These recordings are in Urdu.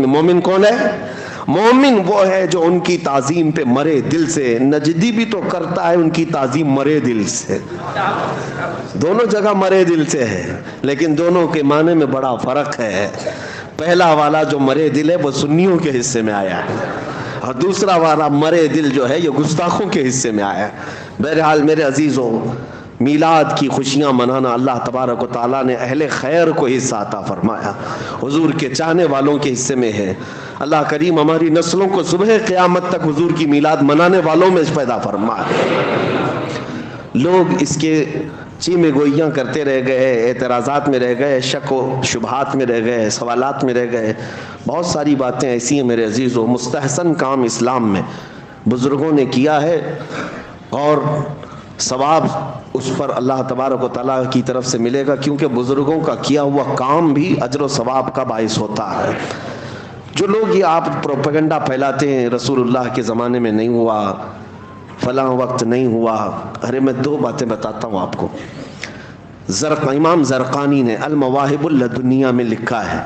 مومن کون ہے؟ مومن وہ ہے جو ان کی تعظیم پہ مرے دل سے. نجدی بھی تو کرتا ہے ان کی تعظیم مرے دل سے. دونوں جگہ مرے دل سے ہے، لیکن دونوں کے معنی میں بڑا فرق ہے. پہلا والا جو مرے دل ہے وہ سنیوں کے حصے میں آیا ہے، اور دوسرا والا مرے دل جو ہے یہ گستاخوں کے حصے میں آیا ہے. بہرحال میرے عزیزوں، میلاد کی خوشیاں منانا اللہ تبارک و تعالیٰ نے اہل خیر کو حصہ عطا فرمایا، حضور کے چاہنے والوں کے حصے میں ہے. اللہ کریم ہماری نسلوں کو صبح قیامت تک حضور کی میلاد منانے والوں میں پیدا فرمائے. لوگ اس کے چیمے گوئیاں کرتے رہ گئے، اعتراضات میں رہ گئے، شک و شبہات میں رہ گئے، سوالات میں رہ گئے. بہت ساری باتیں ایسی ہیں میرے عزیزوں، مستحسن کام اسلام میں بزرگوں نے کیا ہے، اور ثواب اس پر اللہ تبارک و تعالیٰ کی طرف سے ملے گا، کیونکہ بزرگوں کا کیا ہوا کام بھی اجر و ثواب کا باعث ہوتا ہے. جو لوگ یہ آپ پروپیگنڈا پھیلاتے ہیں رسول اللہ کے زمانے میں نہیں ہوا، فلاں وقت نہیں ہوا، ارے میں دو باتیں بتاتا ہوں آپ کو. امام زرقانی نے المواہب اللدنیہ میں لکھا ہے،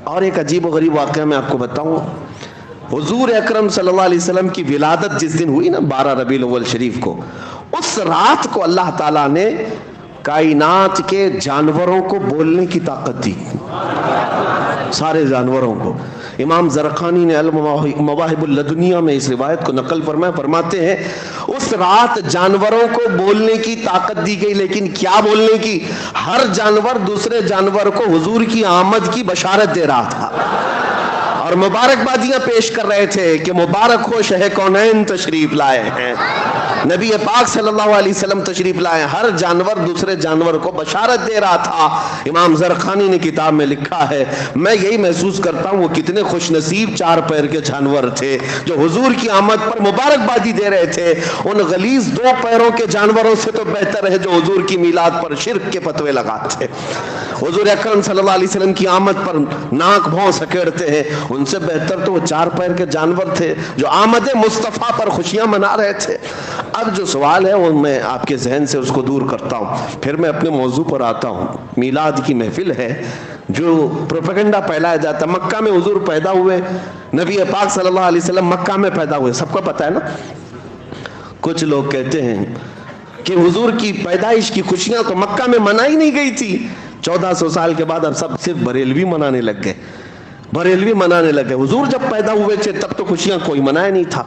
اور ایک عجیب و غریب واقعہ میں آپ کو بتاؤں. حضور اکرم صلی اللہ علیہ وسلم کی ولادت جس دن ہوئی نا 12 ربیع الاول شریف کو، اس رات کو اللہ تعالیٰ نے کائنات کے جانوروں کو بولنے کی طاقت دی، سارے جانوروں کو. امام زرقانی نے المواہب اللدنیہ میں اس روایت کو نقل فرماتے ہیں اس رات جانوروں کو بولنے کی طاقت دی گئی. لیکن کیا بولنے کی؟ ہر جانور دوسرے جانور کو حضور کی آمد کی بشارت دے رہا تھا اور مبارکبادیاں پیش کر رہے تھے کہ مبارک ہو شہ کونین تشریف لائے ہیں، نبی پاک صلی اللہ علیہ وسلم تشریف لائے. ہر جانور دوسرے جانور کو بشارت دے رہا تھا. امام زرقانی نے کتاب میں لکھا ہے، میں یہی محسوس کرتا ہوں وہ کتنے خوش نصیب 4 پیر کے جانور تھے جو حضور کی آمد پر مبارکبادی دے رہے تھے. ان غلیظ 2 پیروں کے جانوروں سے تو بہتر ہے جو حضور کی میلاد پر شرک کے فتوے لگاتے. حضور اکرم صلی اللہ علیہ وسلم کی آمد پر ناک بھون سکیڑتے ہیں، ان سے بہتر تو وہ 4 پیر کے جانور تھے جو آمد مصطفیٰ پر خوشیاں منا رہے تھے. اب جو سوال ہے وہ میں آپ کے ذہن سے اس کو دور کرتا ہوں، پھر میں اپنے موضوع پر آتا ہوں. میلاد کی محفل ہے، جو پروپیگنڈا پھیلایا جاتا ہے. مکہ میں حضور پیدا ہوئے، نبی پاک صلی اللہ علیہ وسلم مکہ میں پیدا ہوئے، سب کو پتہ ہے نا. کچھ لوگ کہتے ہیں کہ حضور کی پیدائش کی خوشیاں تو مکہ میں منائی نہیں گئی تھی، 1400 سال کے بعد اب سب صرف بریلوی منانے لگ گئے. بریلوی منانے لگے. حضور جب پیدا ہوئے تھے تب تو خوشیاں کوئی منایا نہیں تھا.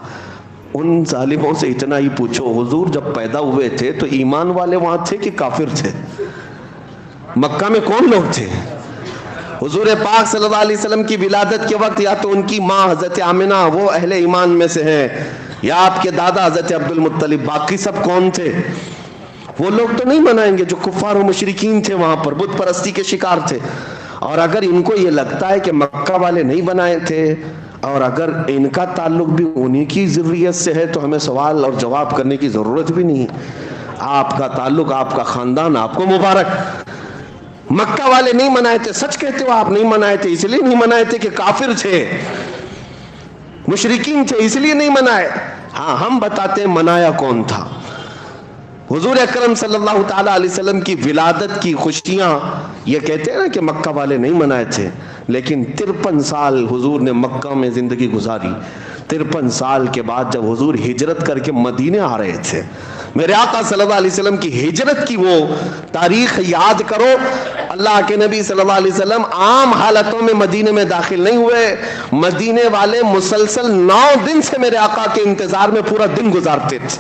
ان ظالموں سے اتنا ہی پوچھو، حضور جب پیدا ہوئے تھے تو ایمان والے وہاں تھے کہ کافر تھے؟ مکہ میں کون لوگ تھے؟ حضور پاک صلی اللہ علیہ وسلم کی ولادت کے وقت یا تو ان کی ماں حضرت آمنہ وہ اہل ایمان میں سے ہیں، یا آپ کے دادا حضرت عبد المطلب. باقی سب کون تھے؟ وہ لوگ تو نہیں منائیں گے جو کفار و مشرکین تھے، وہاں پر بت پرستی کے شکار تھے. اور اگر ان کو یہ لگتا ہے کہ مکہ والے نہیں بنائے تھے، اور اگر ان کا تعلق بھی انہی کی ذریت سے ہے، تو ہمیں سوال اور جواب کرنے کی ضرورت بھی نہیں. آپ کا تعلق، آپ کا خاندان آپ کو مبارک. مکہ والے نہیں منائے تھے، سچ کہتے ہو آپ نہیں منائے تھے. اس لیے نہیں منائے تھے کہ کافر تھے، مشرکین تھے، اس لیے نہیں منائے. ہاں ہم بتاتے ہیں منایا کون تھا. حضور اکرم صلی اللہ تعالیٰ علیہ وسلم کی ولادت کی خوشیاں یہ کہتے ہیں نا کہ مکہ والے نہیں منائے تھے، لیکن 53 سال حضور نے مکہ میں زندگی گزاری. 53 سال کے بعد جب حضور ہجرت کر کے مدینے آ رہے تھے، میرے آقا صلی اللہ علیہ وسلم کی ہجرت کی وہ تاریخ یاد کرو. اللہ کے نبی صلی اللہ علیہ وسلم عام حالتوں میں مدینے میں داخل نہیں ہوئے. مدینے والے مسلسل 9 دن سے میرے آقا کے انتظار میں پورا دن گزارتے تھے.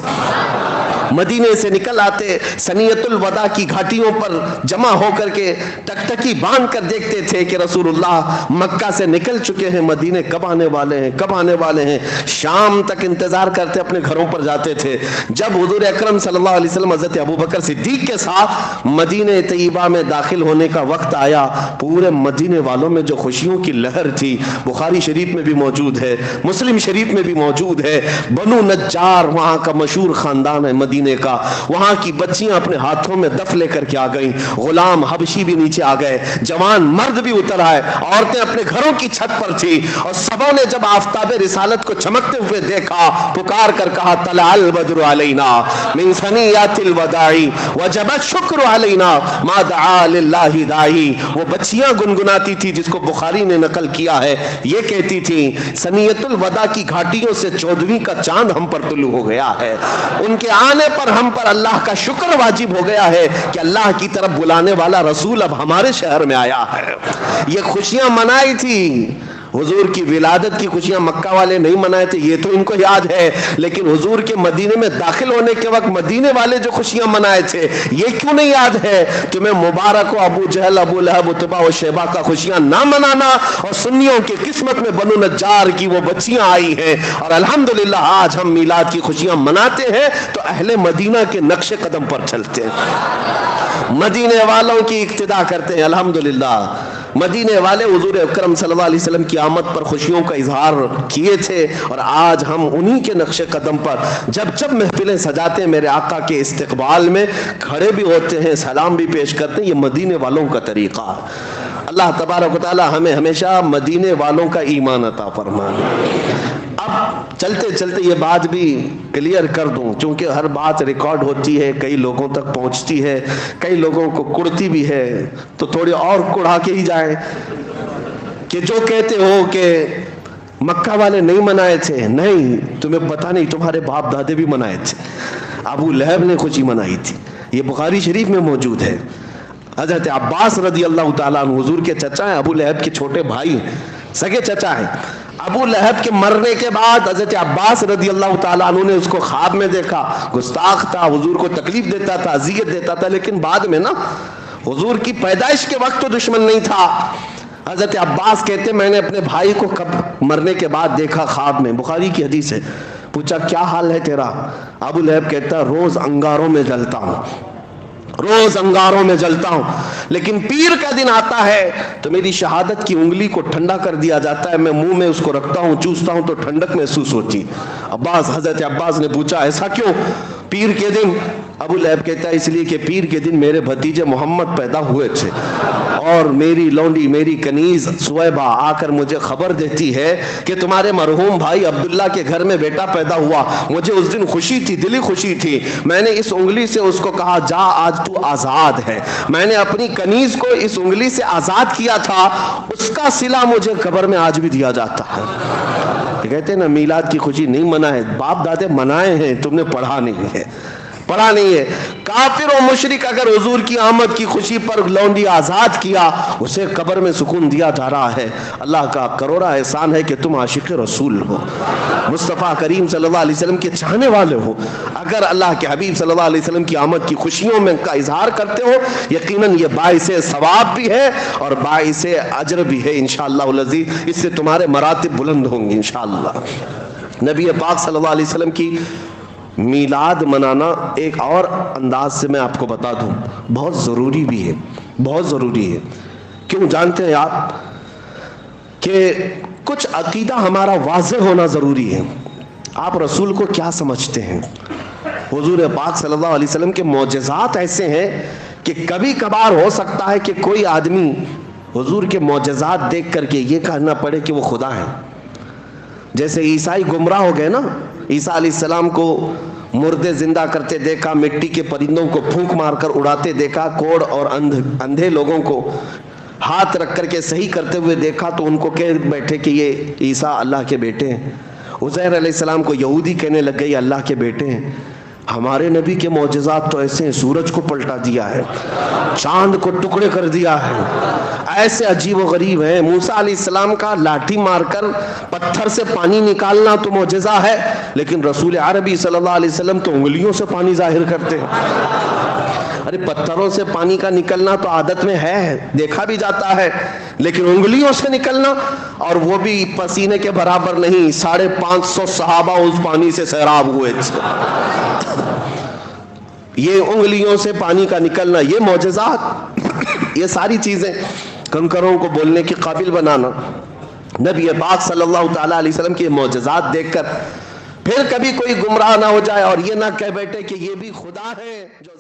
مدینے سے نکل آتے، سنیت الوداع کی گھاٹیوں پر جمع ہو کر کے ٹکٹکی باندھ کر دیکھتے تھے کہ رسول اللہ مکہ سے نکل چکے ہیں، مدینے کب آنے والے ہیں، کب آنے والے ہیں. شام تک انتظار کرتے اپنے گھروں پر جاتے تھے. جب حضور اکرم صلی اللہ علیہ وسلم حضرت ابوبکر صدیق کے ساتھ مدینہ طیبہ میں داخل ہونے کا وقت آیا، پورے مدینے والوں میں جو خوشیوں کی لہر تھی، بخاری شریف میں بھی موجود ہے، مسلم شریف میں بھی موجود ہے. بنو نجار وہاں کا مشہور خاندان ہے، مدینہ مدینے کا. وہاں کی بچیاں اپنے ہاتھوں میں دف لے کر کے آ گئیں, غلام حبشی بھی نیچے آ گئے, جوان مرد بھی اتر آئے, عورتیں اپنے گھروں کی چھت پر تھی, اور سبوں نے جب آفتاب رسالت کو چمکتے ہوئے دیکھا پکار کر کہا طلع البدر علینا من ثنیات الوداع وجب الشکر علینا ما دعا للہ داعی. وہ بچیاں گنگناتی تھی جس کو بخاری نے نقل کیا ہے, یہ کہتی تھی ثنیۃ الوداع کی گھاٹیوں سے 14ویں کا چاند ہم پر طلوع ہو گیا ہے, ان کے آنے پر ہم پر اللہ کا شکر واجب ہو گیا ہے کہ اللہ کی طرف بلانے والا رسول اب ہمارے شہر میں آیا ہے. یہ خوشیاں منائی تھی, حضور کی ولادت کی خوشیاں مکہ والے نہیں منائے تھے, یہ تو ان کو یاد ہے, لیکن حضور کے مدینے میں داخل ہونے کے وقت مدینے والے جو خوشیاں منائے تھے یہ کیوں نہیں یاد ہے تمہیں؟ مبارک ہو ابو جہل, ابو لہب, عتبہ و شیبہ کا خوشیاں نہ منانا, اور سنیوں کی قسمت میں بنو نجار کی وہ بچیاں آئی ہیں, اور الحمدللہ آج ہم میلاد کی خوشیاں مناتے ہیں تو اہل مدینہ کے نقش قدم پر چلتے ہیں, مدینے والوں کی اقتدا کرتے ہیں. الحمدللہ مدینے والے حضور اکرم صلی اللہ علیہ وسلم کی آمد پر خوشیوں کا اظہار کیے تھے, اور آج ہم انہی کے نقش قدم پر جب جب محفلیں سجاتے ہیں میرے آقا کے استقبال میں کھڑے بھی ہوتے ہیں, سلام بھی پیش کرتے ہیں. یہ مدینے والوں کا طریقہ. اللہ تبارک و تعالی ہمیں ہمیشہ مدینے والوں کا ایمان عطا فرمائے. اب چلتے چلتے یہ بات بھی کلیئر کر دوں, چونکہ ہر بات ریکارڈ ہوتی ہے, کئی لوگوں تک پہنچتی ہے, کئی لوگوں کو کڑتی بھی ہے, تو تھوڑی اور کڑھا کے ہی جائیں کہ جو کہتے ہو کہ مکہ والے نہیں منائے تھے, نہیں, تمہیں پتہ نہیں, تمہارے باپ دادے بھی منائے تھے. ابو لہب نے خوشی منائی تھی, یہ بخاری شریف میں موجود ہے. حضرت عباس رضی اللہ تعالیٰ عنہ حضور کے چچا ہیں, ابو لہب کے چھوٹے بھائی ہیں, سگے چچا ہیں. ابو لہب کے مرنے کے بعد حضرت عباس رضی اللہ تعالیٰ عنہ نے اس کو خواب میں دیکھا. گستاخ تھا, حضور کو تکلیف دیتا تھا, اذیت دیتا تھا, لیکن بعد میں نا حضور کی پیدائش کے وقت تو دشمن نہیں تھا. حضرت عباس کہتے میں نے اپنے بھائی کو کب مرنے کے بعد دیکھا خواب میں, بخاری کی حدیث ہے. پوچھا کیا حال ہے تیرا؟ ابو لہب کہتا روز انگاروں میں جلتا ہوں, روز انگاروں میں جلتا ہوں, لیکن پیر کا دن آتا ہے تو میری شہادت کی انگلی کو ٹھنڈا کر دیا جاتا ہے, میں منہ میں اس کو رکھتا ہوں, چوستا ہوں تو ٹھنڈک محسوس ہوتی. حضرت عباس نے پوچھا ایسا کیوں پیر کے دن؟ ابو لہب کہتا ہے اس لیے کہ پیر کے دن میرے بھتیجے محمد پیدا ہوئے تھے, اور میری لونڈی, میری کنیز سویبہ آ کر مجھے خبر دیتی ہے کہ تمہارے مرحوم بھائی عبداللہ کے گھر میں بیٹا پیدا ہوا. مجھے اس دن خوشی تھی, دلی خوشی تھی. میں نے اس انگلی سے اس کو کہا جا آج تو آزاد ہے. میں نے اپنی کنیز کو اس انگلی سے آزاد کیا تھا, اس کا صلہ مجھے قبر میں آج بھی دیا جاتا ہے. کہتے ہیں نا میلاد کی خوشی نہیں منائے, باپ دادے منائے ہیں, تم نے پڑھا نہیں ہے, پڑھا نہیں ہے. کافر و مشرک اگر حضور کی آمد کی خوشی پر لونڈی آزاد کیا, اسے قبر میں سکون دیا جا رہا ہے. اللہ کا کروڑا احسان ہے کہ تم عاشق رسول ہو, مصطفیٰ کریم صلی اللہ علیہ وسلم کے چاہنے والے ہو. اگر اللہ کے حبیب صلی اللہ علیہ وسلم کی آمد کی خوشیوں میں کا اظہار کرتے ہو, یقیناً یہ باعث ثواب بھی ہے اور باعث اجر بھی ہے انشاءاللہ العزیز. اس سے تمہارے مراتب بلند ہوں گے انشاءاللہ. نبی پاک صلی اللہ علیہ وسلم کی میلاد منانا ایک اور انداز سے میں آپ کو بتا دوں, بہت ضروری بھی ہے, بہت ضروری ہے. کیوں جانتے ہیں آپ کہ کچھ عقیدہ ہمارا واضح ہونا ضروری ہے. آپ رسول کو کیا سمجھتے ہیں؟ حضور پاک صلی اللہ علیہ وسلم کے معجزات ایسے ہیں کہ کبھی کبھار ہو سکتا ہے کہ کوئی آدمی حضور کے معجزات دیکھ کر کے یہ کہنا پڑے کہ وہ خدا ہے. جیسے عیسائی گمراہ ہو گئے نا, عیسیٰ علیہ السلام کو مردے زندہ کرتے دیکھا, مٹی کے پرندوں کو پھونک مار کر اڑاتے دیکھا, کوڑ اور اندھے لوگوں کو ہاتھ رکھ کر کے صحیح کرتے ہوئے دیکھا, تو ان کو کہہ بیٹھے کہ یہ عیسیٰ اللہ کے بیٹے ہیں. عزیر علیہ السلام کو یہودی کہنے لگ گئے یہ اللہ کے بیٹے ہیں. ہمارے نبی کے معجزات تو ایسے ہیں, سورج کو پلٹا دیا ہے, چاند کو ٹکڑے کر دیا ہے, ایسے عجیب و غریب ہیں. موسیٰ علیہ السلام کا لاٹھی مار کر پتھر سے پانی نکالنا تو معجزہ ہے, لیکن رسول عربی صلی اللہ علیہ وسلم تو انگلیوں سے پانی ظاہر کرتے ہیں. ارے پتھروں سے پانی کا نکلنا تو عادت میں ہے, دیکھا بھی جاتا ہے, لیکن انگلیوں سے نکلنا, اور وہ بھی پسینے کے برابر نہیں. 550 صحابہ اس پانی سے سیراب ہوئے تھے. یہ انگلیوں سے پانی کا نکلنا, یہ معجزات, یہ ساری چیزیں کنکروں کو بولنے کے قابل بنانا. نبی پاک صلی اللہ تعالی علیہ وسلم کے معجزات دیکھ کر پھر کبھی کوئی گمراہ نہ ہو جائے اور یہ نہ کہہ بیٹھے کہ یہ بھی خدا ہے جو